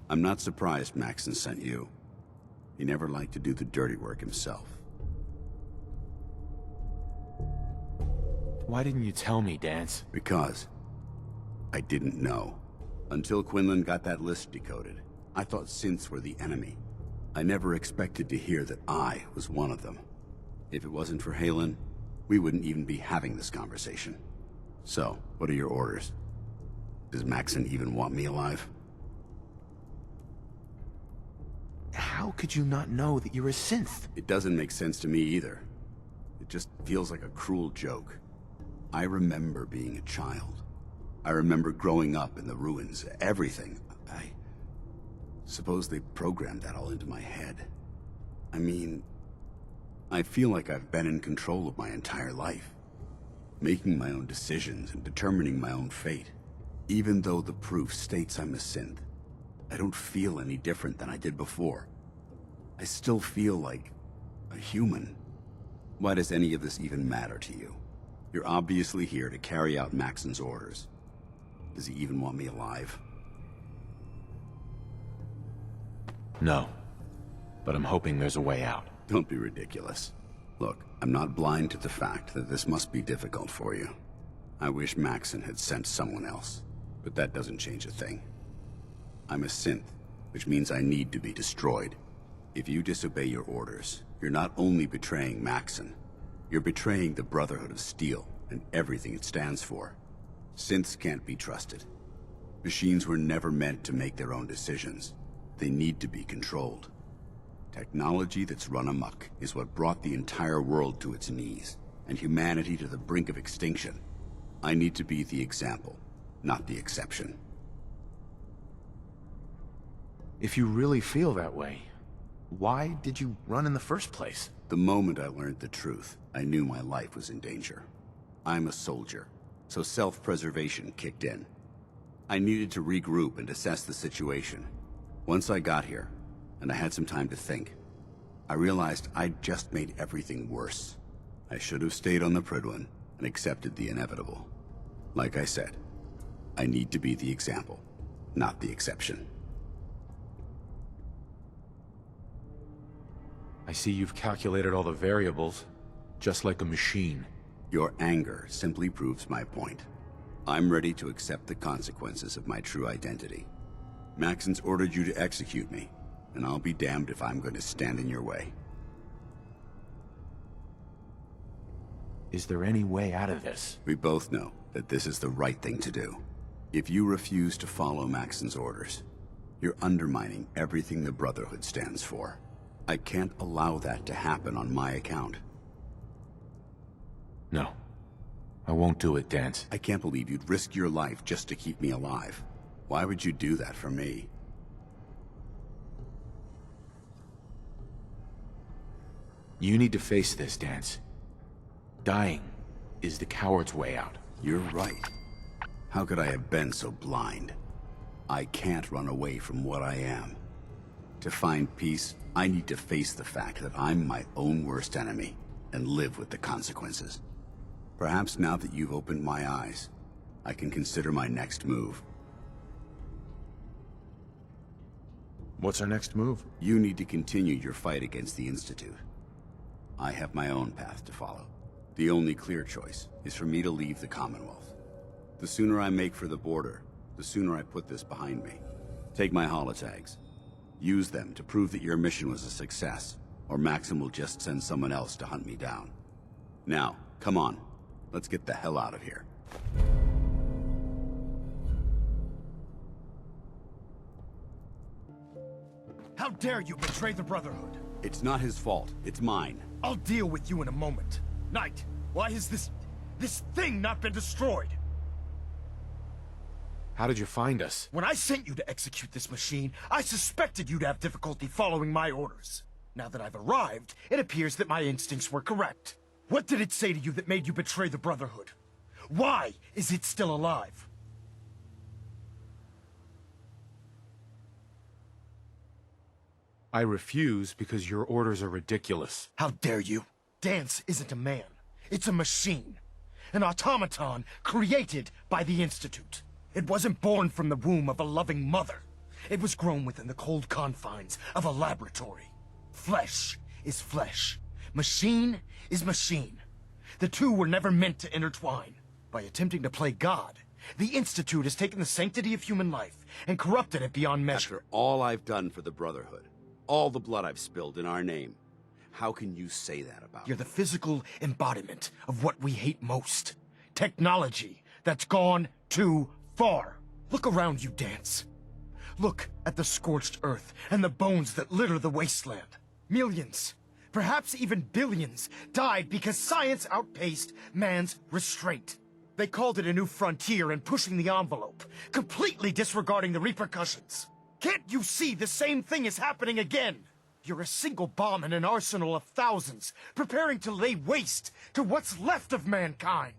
I'm not surprised Maxon sent you. He never liked to do the dirty work himself. Why didn't you tell me, Dance? Because I didn't know. Until Quinlan got that list decoded, I thought synths were the enemy. I never expected to hear that I was one of them. If it wasn't for Halen, we wouldn't even be having this conversation. So, what are your orders? Does Maxon even want me alive? How could you not know that you're a synth? It doesn't make sense to me either. It just feels like a cruel joke. I remember being a child. I remember growing up in the ruins, everything. I suppose they programmed that all into my head. I mean, I feel like I've been in control of my entire life, making my own decisions and determining my own fate. Even though the proof states I'm a synth, I don't feel any different than I did before. I still feel like a human. Why does any of this even matter to you? You're obviously here to carry out Maxon's orders. Does he even want me alive? No, but I'm hoping there's a way out. Don't be ridiculous. Look, I'm not blind to the fact that this must be difficult for you. I wish Maxon had sent someone else, but that doesn't change a thing. I'm a synth, which means I need to be destroyed. If you disobey your orders, you're not only betraying Maxon, you're betraying the Brotherhood of Steel and everything it stands for. Synths can't be trusted. Machines were never meant to make their own decisions. They need to be controlled. Technology that's run amok is what brought the entire world to its knees, and humanity to the brink of extinction. I need to be the example, not the exception. If you really feel that way, why did you run in the first place? The moment I learned the truth, I knew my life was in danger. I'm a soldier, so self-preservation kicked in. I needed to regroup and assess the situation. Once I got here, and I had some time to think, I realized I'd just made everything worse. I should have stayed on the Prydwen and accepted the inevitable. Like I said, I need to be the example, not the exception. I see you've calculated all the variables, just like a machine. Your anger simply proves my point. I'm ready to accept the consequences of my true identity. Maxon's ordered you to execute me, and I'll be damned if I'm going to stand in your way. Is there any way out of this? We both know that this is the right thing to do. If you refuse to follow Maxon's orders, you're undermining everything the Brotherhood stands for. I can't allow that to happen on my account. No. I won't do it, Dance. I can't believe you'd risk your life just to keep me alive. Why would you do that for me? You need to face this, Dance. Dying is the coward's way out. You're right. How could I have been so blind? I can't run away from what I am. To find peace, I need to face the fact that I'm my own worst enemy and live with the consequences. Perhaps now that you've opened my eyes, I can consider my next move. What's our next move? You need to continue your fight against the Institute. I have my own path to follow. The only clear choice is for me to leave the Commonwealth. The sooner I make for the border, the sooner I put this behind me. Take my holotags. Use them to prove that your mission was a success, or Maxon will just send someone else to hunt me down. Now, come on. Let's get the hell out of here. How dare you betray the Brotherhood? It's not his fault. It's mine. I'll deal with you in a moment. Knight, why has this thing not been destroyed? How did you find us? When I sent you to execute this machine, I suspected you'd have difficulty following my orders. Now that I've arrived, it appears that my instincts were correct. What did it say to you that made you betray the Brotherhood? Why is it still alive? I refuse because your orders are ridiculous. How dare you? Dance isn't a man. It's a machine. An automaton created by the Institute. It wasn't born from the womb of a loving mother. It was grown within the cold confines of a laboratory. Flesh is flesh. Machine is machine. The two were never meant to intertwine. By attempting to play God, the Institute has taken the sanctity of human life and corrupted it beyond measure. After all I've done for the Brotherhood, all the blood I've spilled in our name, how can you say that about You're me? the physical embodiment of what we hate most. Technology that's gone too far. Look around you, Dance. Look at the scorched earth and the bones that litter the wasteland. Millions, perhaps even billions, died because science outpaced man's restraint. They called it a new frontier and pushing the envelope, completely disregarding the repercussions. Can't you see the same thing is happening again? You're a single bomb in an arsenal of thousands, preparing to lay waste to what's left of mankind.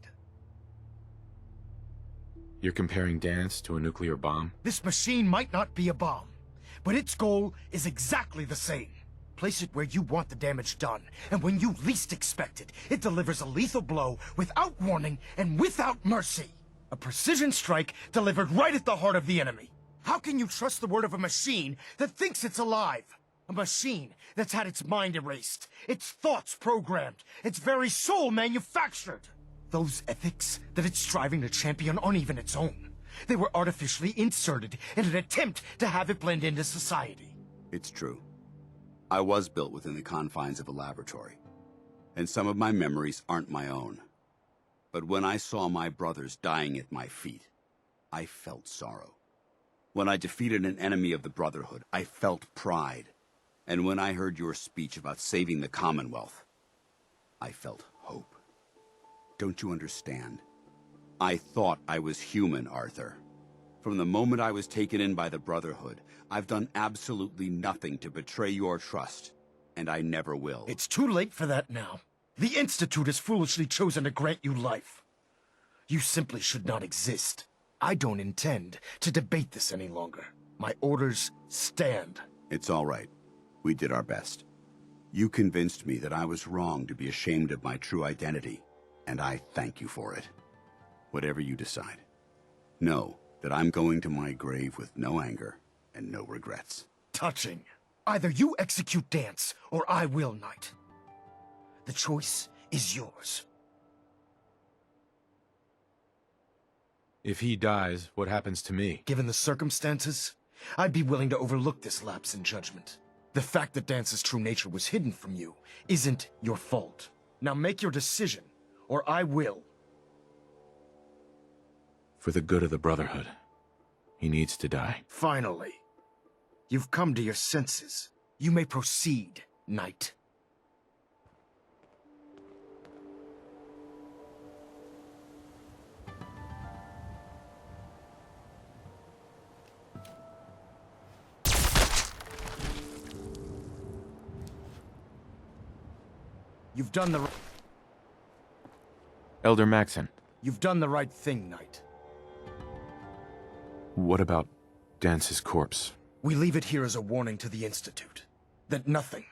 You're comparing Dance to a nuclear bomb? This machine might not be a bomb, but its goal is exactly the same. Place it where you want the damage done, and when you least expect it, it delivers a lethal blow without warning and without mercy. A precision strike delivered right at the heart of the enemy. How can you trust the word of a machine that thinks it's alive? A machine that's had its mind erased, its thoughts programmed, its very soul manufactured. Those ethics that it's striving to champion aren't even its own. They were artificially inserted in an attempt to have it blend into society. It's true. I was built within the confines of a laboratory, and some of my memories aren't my own. But when I saw my brothers dying at my feet, I felt sorrow. When I defeated an enemy of the Brotherhood, I felt pride. And when I heard your speech about saving the Commonwealth, I felt hope. Don't you understand? I thought I was human, Arthur. From the moment I was taken in by the Brotherhood, I've done absolutely nothing to betray your trust, and I never will. It's too late for that now. The Institute has foolishly chosen to grant you life. You simply should not exist. I don't intend to debate this any longer. My orders stand. It's all right. We did our best. You convinced me that I was wrong to be ashamed of my true identity, and I thank you for it. Whatever you decide, know that I'm going to my grave with no anger and no regrets. Touching. Either you execute Dance, or I will, Knight. The choice is yours. If he dies, what happens to me? Given the circumstances, I'd be willing to overlook this lapse in judgment. The fact that Dance's true nature was hidden from you isn't your fault. Now make your decision, or I will. For the good of the Brotherhood, he needs to die. Finally, you've come to your senses. You may proceed, Knight. You've done the Elder Maxon, You've done the right thing, Knight. what about Dance's corpse? We leave it here as a warning to the Institute. That nothing,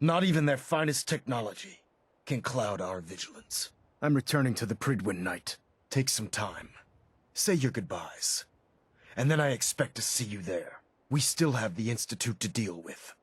not even their finest technology, can cloud our vigilance. I'm returning to the Pridwin, Knight. Take some time. Say your goodbyes. And then I expect to see you there. We still have the Institute to deal with.